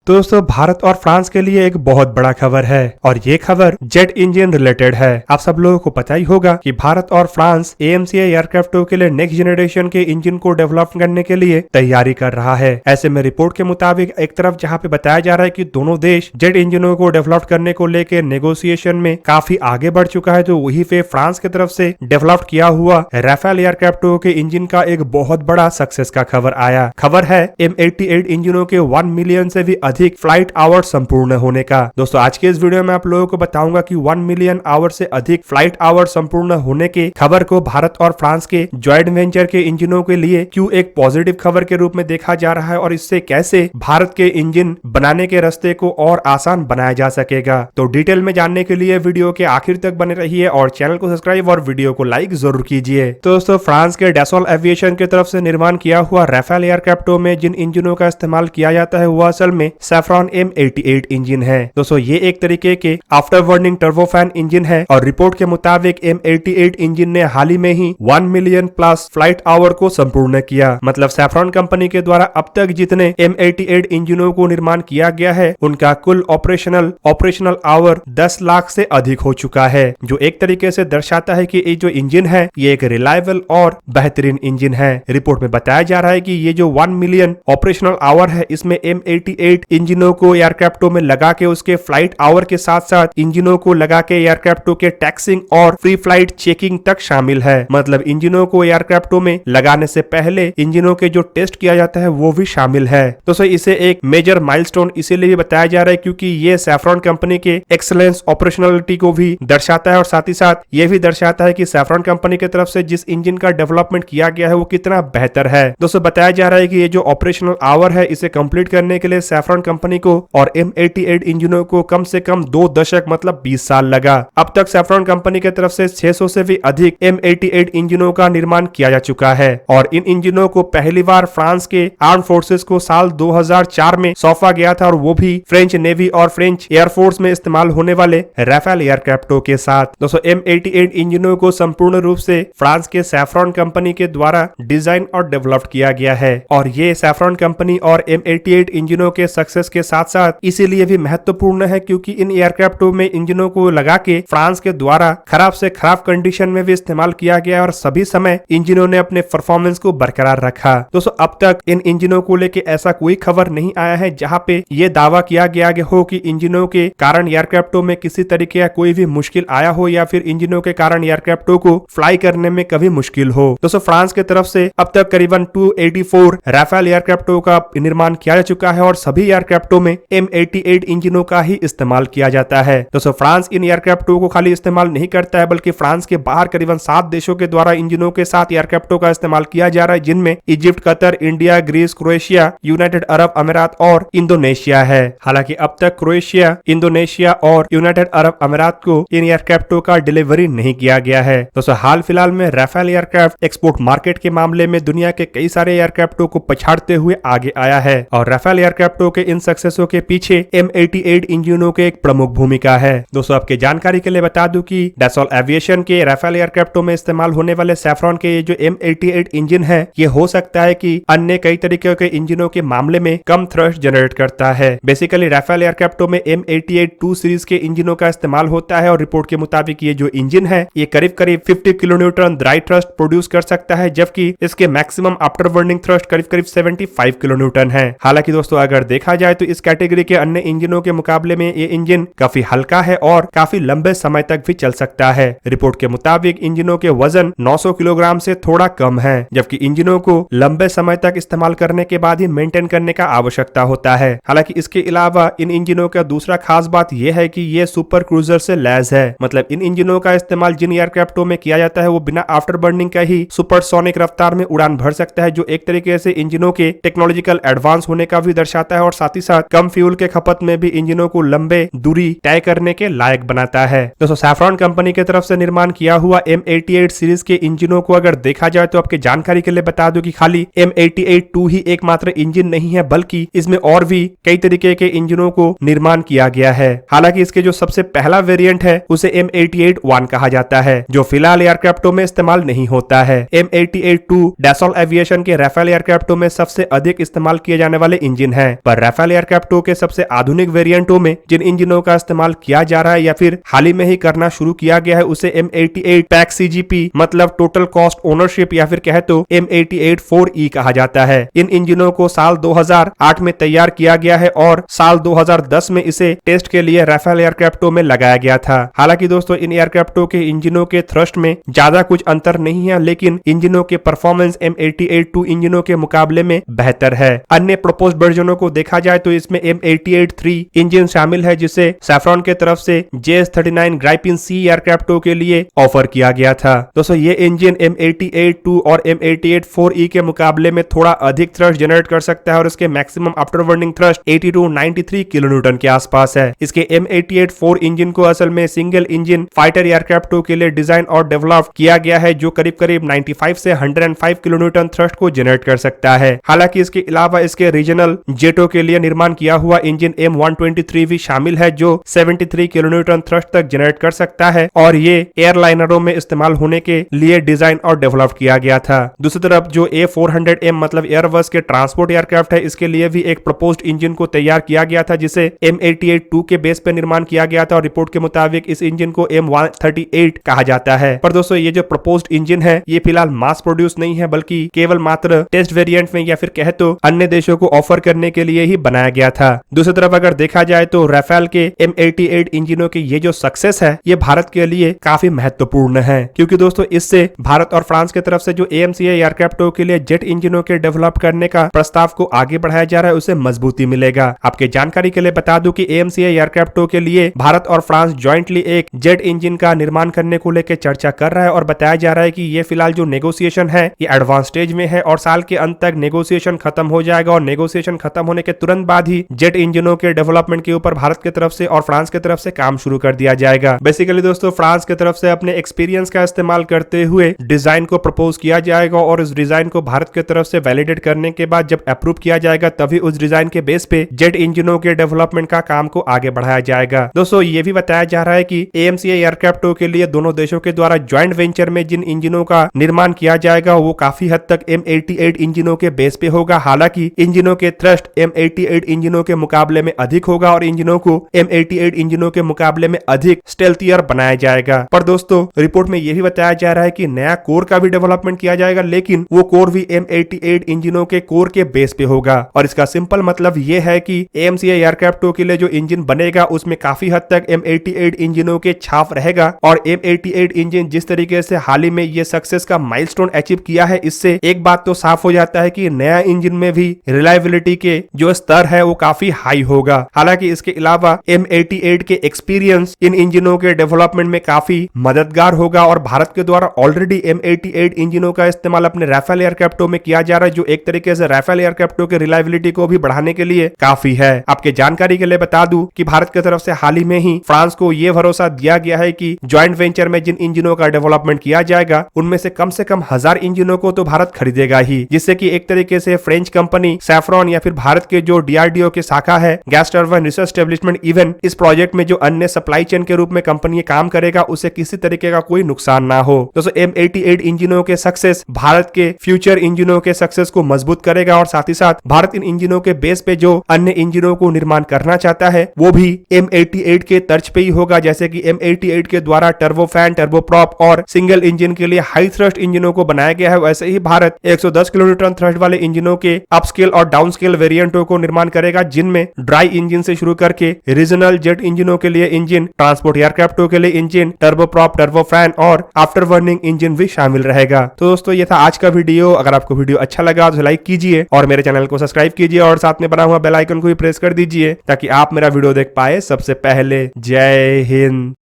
तो दोस्तों भारत और फ्रांस के लिए एक बहुत बड़ा खबर है और ये खबर जेट इंजन रिलेटेड है। आप सब लोगों को पता ही होगा कि भारत और फ्रांस AMCA एयरक्राफ्टों के लिए नेक्स्ट जनरेशन के इंजन को डेवलप करने के लिए तैयारी कर रहा है। ऐसे में रिपोर्ट के मुताबिक एक तरफ जहां पे बताया जा रहा है कि दोनों देश जेट इंजनों को डेवलप करने को लेकर नेगोशिएशन में काफी आगे बढ़ चुका है, तो वहीं पे फ्रांस की तरफ से डेवलप किया हुआ राफेल एयरक्राफ्टों के इंजन का एक बहुत बड़ा सक्सेस का खबर आया। खबर है M88 इंजनों के 1 मिलियन से भी अधिक फ्लाइट आवर संपूर्ण होने का। दोस्तों आज के इस वीडियो में आप लोगों को बताऊंगा कि 1 मिलियन आवर से अधिक फ्लाइट आवर संपूर्ण होने के खबर को भारत और फ्रांस के जॉइंट वेंचर के इंजनों के लिए क्यों एक पॉजिटिव खबर के रूप में देखा जा रहा है और इससे कैसे भारत के इंजन बनाने के रास्ते को और आसान बनाया जा सकेगा। तो डिटेल में जानने के लिए वीडियो के आखिर तक बने रहिए और चैनल को सब्सक्राइब और वीडियो को लाइक जरूर कीजिए। तो दोस्तों फ्रांस के डैसॉल्ट एविएशन की तरफ से निर्माण किया हुआ राफेल एयरक्राफ्टों में जिन इंजनों का इस्तेमाल किया जाता है वो असल में सैफ्रॉन M88 इंजन है। दोस्तों ये एक तरीके के आफ्टर बर्निंग टर्बोफैन इंजन है और रिपोर्ट के मुताबिक M88 इंजन ने हाल ही में ही 1 मिलियन प्लस फ्लाइट आवर को संपूर्ण किया। मतलब सैफ्रॉन कंपनी के द्वारा अब तक जितने M88 इंजनों को निर्माण किया गया है उनका कुल ऑपरेशनल आवर 10 लाख से अधिक हो चुका है, जो एक तरीके से दर्शाता है कि ये जो इंजन है ये एक रिलायबल और बेहतरीन इंजन है। रिपोर्ट में बताया जा रहा है कि ये जो 1 मिलियन ऑपरेशनल आवर है इसमें M88 इंजनों को एयरक्राफ्टों में लगा के उसके फ्लाइट आवर के साथ साथ इंजनों को लगा के एयरक्राफ्टों के टैक्सिंग और फ्री फ्लाइट चेकिंग तक शामिल है। मतलब इंजनों को एयरक्राफ्टों में लगाने से पहले इंजनों के जो टेस्ट किया जाता है वो भी शामिल है। तो इसे एक मेजर माइलस्टोन इसीलिए भी बताया जा रहा है क्योंकि ये सैफ्रॉन कंपनी के एक्सीलेंस ऑपरेशनलिटी को भी दर्शाता है और साथ ही साथ ये भी दर्शाता है कि सैफ्रॉन कंपनी की तरफ से जिस इंजन का डेवलपमेंट किया गया है वो कितना बेहतर है। दोस्तों बताया जा रहा है कि ये जो ऑपरेशनल आवर है इसे कंप्लीट करने के लिए सैफ्रॉन कंपनी को और M88 इंजनों को कम से कम 2 दशक मतलब 20 साल लगा। अब तक सैफ्रॉन कंपनी की तरफ से 600 से भी अधिक M88 इंजनों का निर्माण किया जा चुका है और इन इंजनों को पहली बार फ्रांस के आर्म फोर्सेस को साल 2004 में सौंपा गया था और वो भी फ्रेंच नेवी और फ्रेंच एयरफोर्स में इस्तेमाल होने वाले राफेल एयरक्राफ्टों के साथ। दोस्तों M88 इंजनों को संपूर्ण रूप से फ्रांस के सैफ्रॉन कंपनी के द्वारा डिजाइन और डेवलप किया गया है और ये सैफ्रॉन कंपनी और M88 इंजनों के सक्सेस के साथ साथ इसीलिए भी महत्वपूर्ण है क्योंकि इन एयरक्राफ्टों में इंजनों को लगा के फ्रांस के द्वारा खराब से खराब कंडीशन में भी इस्तेमाल किया गया और सभी समय इंजनों ने अपने परफॉर्मेंस को बरकरार रखा। दोस्तों अब तक इन इंजनों को लेके ऐसा कोई खबर नहीं आया है जहां पे ये दावा किया गया हो कि इंजनों के कारण एयरक्राफ्टों में किसी तरीके का कोई भी मुश्किल आया हो या फिर इंजनों के कारण एयरक्राफ्टों को फ्लाई करने में कभी मुश्किल हो। दोस्तों फ्रांस की तरफ से अब तक करीबन 284 राफेल एयरक्राफ्टों का निर्माण किया जा चुका है और सभी एयरक्राफ्टों में M88 इंजनों का ही इस्तेमाल किया जाता है। दोस्तों फ्रांस इन एयरक्राफ्टों को खाली इस्तेमाल नहीं करता है बल्कि फ्रांस के बाहर करीबन 7 देशों के द्वारा इंजनों के साथ एयरक्राफ्टों का इस्तेमाल किया जा रहा है, जिनमें Egypt, Qatar, India, Greece, Croatia, United Arab अमीरात और इंडोनेशिया है। हालांकि अब तक क्रोएशिया, इंडोनेशिया और यूनाइटेड अरब अमीरात को इन एयरक्राफ्टों का डिलीवरी नहीं किया गया है। दोस्तों हाल फिलहाल में राफेल एयरक्राफ्ट एक्सपोर्ट मार्केट के मामले में दुनिया के कई सारे एयरक्राफ्टों को पछाड़ते हुए आगे आया है और राफेल एयरक्राफ्टों के इन सक्सेसों के पीछे M88 इंजनों के एक प्रमुख भूमिका है। दोस्तों आपके जानकारी के लिए बता दूं कि डैसॉल्ट एविएशन के राफेल एयरक्राफ्टों में इस्तेमाल होने वाले सैफ्रॉन के ये जो M88 इंजन है ये हो सकता है कि अन्य कई तरीके के इंजनों के मामले में कम थ्रस्ट जनरेट करता है। बेसिकली राफेल एयरक्राफ्टों में M88 2 सीरीज के इंजनों का इस्तेमाल होता है और रिपोर्ट के मुताबिक ये जो इंजन है ये करीब 50 किलोन्यूटन ड्राई थ्रस्ट प्रोड्यूस कर सकता है, जबकि इसके मैक्सिमम आफ्टर बर्निंग थ्रस्ट करीब 75 किलोन्यूटन है। हालांकि दोस्तों अगर देखा जाए तो इस कैटेगरी के अन्य इंजनों के मुकाबले में ये इंजन काफी हल्का है और काफी लंबे समय तक भी चल सकता है। रिपोर्ट के मुताबिक इंजनों के वजन 900 किलोग्राम से थोड़ा कम है, जबकि इंजनों को लंबे समय तक इस्तेमाल करने के बाद ही मेंटेन करने का आवश्यकता होता है। हालांकि इसके अलावा इन इंजनों का दूसरा खास बात यह है कि ये सुपर क्रूजर से लैस है। मतलब इन इंजनों का इस्तेमाल जिन एयरक्राफ्टों में किया जाता है वो बिना आफ्टर बर्निंग का ही सुपरसोनिक रफ्तार में उड़ान भर सकता है, जो एक तरीके से इंजनों के टेक्नोलॉजिकल एडवांस होने का भी दर्शाता है और साथ ही साथ कम फ्यूल के खपत में भी इंजनों को लंबे दूरी तय करने के लायक बनाता है। दोस्तों सैफ्रॉन कंपनी की तरफ से निर्माण किया हुआ M88 सीरीज के इंजनों को अगर देखा जाए तो आपके जानकारी के लिए बता दूं कि खाली M88-2 ही एकमात्र इंजन नहीं है बल्कि इसमें और भी कई तरीके के इंजनों को निर्माण किया गया है। हालांकि इसके जो सबसे पहला वेरिएंट है उसे M88-1 कहा जाता है, जो फिलहाल एयरक्राफ्टों में इस्तेमाल नहीं होता है। M88-2 डैसॉल्ट एविएशन के राफेल एयरक्राफ्टों में सबसे अधिक इस्तेमाल किए जाने वाले इंजन है, पर राफेल एयरक्राफ्टों के सबसे आधुनिक वेरिएंटों में जिन इंजनों का इस्तेमाल किया जा रहा है या फिर हाल ही में ही करना शुरू किया गया है उसे M88 पैक CGP मतलब टोटल कॉस्ट ओनरशिप या फिर कहे तो M88 4E कहा जाता है। इन इंजनों को साल 2008 में तैयार किया गया है और साल 2010 में इसे टेस्ट के लिए राफेल एयरक्राफ्टों में लगाया गया था। हालांकि दोस्तों इन एयरक्राफ्टों के इंजनों के थ्रस्ट में ज्यादा कुछ अंतर नहीं है, लेकिन इंजनों के परफॉर्मेंस M88-2 इंजनों के मुकाबले में बेहतर है। अन्य प्रपोज्ड वर्जनों को देखा जाए तो इसमें M88-3 इंजन शामिल है जिसे सैफ्रॉन के तरफ से JS39 ग्राइपिन C एयरक्राफ्टों के लिए ऑफर किया गया था। दोस्तों ये इंजन M88-2 और M88-4E के मुकाबले में थोड़ा अधिक थ्रस्ट जनरेट कर सकता है और इसके maximum after burning thrust 80 to 93 kilonewton के आसपास है। इसके M88-4 इंजन को असल में सिंगल इंजन फाइटर एयरक्राफ्टों के लिए डिजाइन और डेवलप किया गया है जो करीब करीब 95 से 105 किलोन्यूटन थ्रस्ट को जनरेट कर सकता है। हालांकि इसके अलावा इसके रीजनल जेटों के लिए निर्माण किया हुआ इंजन M123 भी शामिल है जो 73 किलोन्यूटन थ्रस्ट तक जनरेट कर सकता है और ये एयरलाइनरों में इस्तेमाल होने के लिए डिजाइन और डेवलप किया गया था। दूसरी तरफ जो A400M मतलब एयरबस के ट्रांसपोर्ट एयरक्राफ्ट है इसके लिए भी एक प्रपोज्ड इंजन को तैयार किया गया था जिसे M88-2 के बेस पे निर्माण किया गया था और रिपोर्ट के मुताबिक इस इंजन को M138 कहा जाता है। पर दोस्तों ये जो प्रपोज्ड इंजन है ये फिलहाल मास प्रोड्यूस नहीं है बल्कि केवल मात्र टेस्ट वेरिएंट में या फिर कहे तो अन्य देशों को ऑफर करने के लिए ही बनाया गया था। दूसरी तरफ अगर देखा जाए तो राफेल के M88 इंजनों की ये जो सक्सेस है ये भारत के लिए काफी महत्वपूर्ण है क्योंकि दोस्तों इससे भारत और फ्रांस की तरफ से जो AMCA एयरक्राफ्टों के लिए जेट इंजनों के डेवलप करने का प्रस्ताव को आगे बढ़ाया जा रहा है उसे मजबूती मिलेगा। आपके जानकारी के लिए बता दूं कि AMCA एयरक्राफ्टों के लिए भारत और फ्रांस ज्वाइंटली एक जेट इंजन का निर्माण करने को लेकर चर्चा कर रहा है और बताया जा रहा है कि ये फिलहाल जो नेगोशिएशन है ये एडवांस स्टेज में है और साल के अंत तक नेगोशिएशन खत्म हो जाएगा और नेगोशिएशन खत्म होने के तुरंत बाद ही जेट इंजनों के डेवलपमेंट के ऊपर भारत की तरफ से और फ्रांस की तरफ से काम शुरू कर दिया जाएगा। बेसिकली दोस्तों फ्रांस की तरफ से अपने एक्सपीरियंस का इस्तेमाल करते हुए डिजाइन को प्रपोज किया जाएगा और उस डिजाइन को भारत की तरफ से वैलिडेट करने के बाद जब अप्रूव किया जाएगा तभी उस डिजाइन के बेस पे जेट इंजनों के डेवलपमेंट का काम को आगे बढ़ाया जाएगा। दोस्तों ये भी बताया जा रहा है कि AMCA एयरक्राफ्टों के लिए दोनों देशों के द्वारा ज्वाइंट वेंचर में जिन इंजनों का निर्माण किया जाएगा वो काफी हद तक M88 इंजनों के बेस पे होगा। हालांकि इंजनों के थ्रस्ट M88 इंजनों के मुकाबले में अधिक होगा और इंजनों को M88 इंजनों के मुकाबले में अधिक स्टेल्थियर बनाया जाएगा। पर दोस्तों रिपोर्ट में यह भी बताया जा रहा है कि नया कोर का भी डेवलपमेंट किया जाएगा लेकिन वो कोर भी M88 इंजनों के कोर के बेस पे होगा और इसका सिंपल मतलब ये है कि AMCA एयरक्राफ्टों के लिए जो इंजन बनेगा उसमें काफी हद तक M88 इंजनों के छाप रहेगा और M88 इंजन जिस तरीके से हाल ही में ये सक्सेस का माइलस्टोन अचीव किया है इससे एक बात तो साफ हो जाता है कि नया इंजन में भी रिलायबिलिटी के जो स्तर है वो काफी हाई होगा। हालांकि इसके अलावा M88 के एक्सपीरियंस इन इंजनों के डेवलपमेंट में काफी मददगार होगा और भारत के द्वारा ऑलरेडी M88 इंजनों का इस्तेमाल अपने राफेल एयरक्राफ्टों में किया जा रहा है जो एक तरीके से राफेल एयरक्राफ्टों के रिलायबिलिटी को भी बढ़ाने के लिए काफी है। आपके जानकारी के लिए बता दूं कि भारत की तरफ से हाल ही में ही फ्रांस को यह भरोसा दिया गया है कि ज्वाइंट वेंचर में जिन इंजनों का डेवलपमेंट किया जाएगा उनमें से कम 1000 इंजनों को तो भारत खरीदेगा ही, जिससे कि एक तरीके से फ्रेंच कंपनी सैफ्रॉन या फिर भारत के जो DRDO की शाखा है gas turbine research establishment even इस प्रोजेक्ट में जो अन्य सप्लाई चेन के रूप में कंपनी काम करेगा उसे किसी तरीके का कोई नुकसान ना हो। दोस्तों M88 इंजनों के सक्सेस भारत के फ्यूचर इंजनों के सक्सेस को मजबूत करेगा और साथ ही साथ भारत इन इंजनों के बेस पे जो अन्य इंजनों को निर्माण करना चाहता है वो भी M88 के तर्ज पे ही होगा। जैसे कि M88 के द्वारा टर्बोफैन, टर्बोप्रॉप और सिंगल इंजन के लिए हाई थ्रस्ट इंजनों को बनाया गया है, वैसे ही भारत 110 किलोन्यूटन थ्रस्ट वाले इंजनों के अपस्केल और डाउनस्केल वेरिएंटों को निर्माण करेगा जिनमें ड्राई इंजन से शुरू करके रीजनल जेट इंजनों के लिए इंजन, ट्रांसपोर्ट एयरक्राफ्टों के लिए इंजन, टर्बोप्रॉप, टर्बोफैन और आफ्टर बर्निंग इंजन भी शामिल रहेगा। तो दोस्तों ये था आज का वीडियो। अगर आपको वीडियो अच्छा लगा तो लाइक कीजिए और मेरे चैनल को सब्सक्राइब कीजिए और साथ में बना हुआ बेल आइकन को भी प्रेस कर दीजिए ताकि आप मेरा वीडियो देख पाए सबसे पहले। जय हिंद।